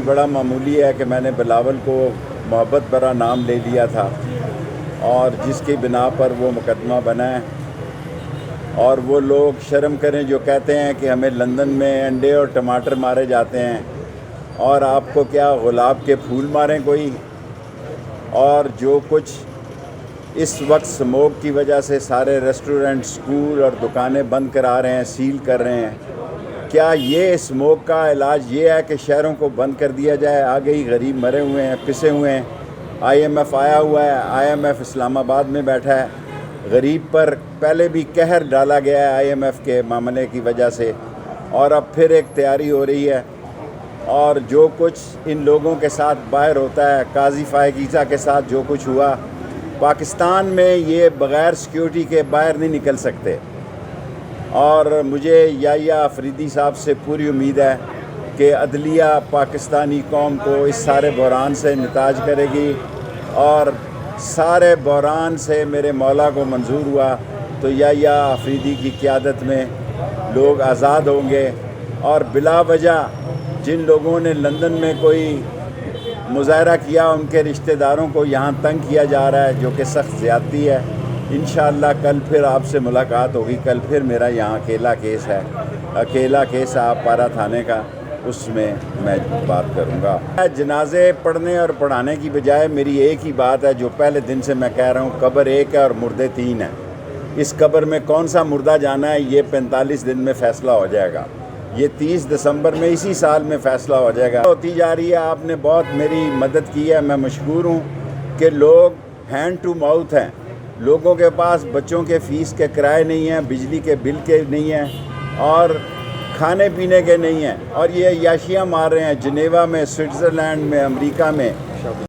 बड़ा मामूली है कि मैंने बिलावल को मोहब्बत भरा नाम ले लिया था और जिसकी बिना पर वो मुकदमा बना है। और वो लोग शर्म करें जो कहते हैं कि हमें लंदन में अंडे और टमाटर मारे जाते हैं और आपको क्या गुलाब के फूल मारें कोई। और जो कुछ इस वक्त स्मोक की वजह से सारे रेस्टोरेंट, स्कूल और दुकानें बंद करा रहे हैं, सील कर रहे हैं, क्या ये स्मोक का इलाज ये है कि शहरों को बंद कर दिया जाए? आगे ही गरीब मरे हुए हैं, पिसे हुए हैं। IMF आया हुआ है, IMF इस्लामाबाद में बैठा है। गरीब पर पहले भी कहर डाला गया है IMF के मामले की वजह से, और अब फिर एक तैयारी हो रही है। और जो कुछ इन लोगों के साथ बाहर होता है, काजी फायकीज़ा के साथ जो कुछ हुआ पाकिस्तान में, ये बग़ैर सिक्योरिटी के बाहर नहीं निकल सकते। और मुझे याहिया अफरीदी साहब से पूरी उम्मीद है कि अदलिया पाकिस्तानी कौम को इस सारे बहरान से निताज करेगी, और सारे बहरान से मेरे मौला को मंजूर हुआ तो याहिया अफरीदी की क़ियादत में लोग आज़ाद होंगे। और बिला वजह जिन लोगों ने लंदन में कोई मुज़ाहरा किया, उनके रिश्तेदारों को यहाँ तंग किया जा रहा है, जो कि सख्त ज़्यादती है। इंशाअल्लाह कल फिर आपसे मुलाकात होगी। कल फिर मेरा यहाँ अकेला केस है, अकेला केस आप पारा थाने का, उसमें मैं बात करूँगा। जनाजे पढ़ने और पढ़ाने की बजाय मेरी एक ही बात है जो पहले दिन से मैं कह रहा हूँ, कब्र एक है और मुर्दे तीन हैं। इस कब्र में कौन सा मुर्दा जाना है ये 45 दिन में फ़ैसला हो जाएगा। ये 30 दिसंबर में इसी साल में फ़ैसला हो जाएगा। होती जा रही है, आपने बहुत मेरी मदद की है, मैं मशकूर हूँ कि लोग हैंड टू माउथ हैं। लोगों के पास बच्चों के फ़ीस के किराए नहीं हैं, बिजली के बिल के नहीं हैं, और खाने पीने के नहीं हैं, और ये याशियाँ मार रहे हैं। जिनेवा में, स्विट्ज़रलैंड में, अमेरिका में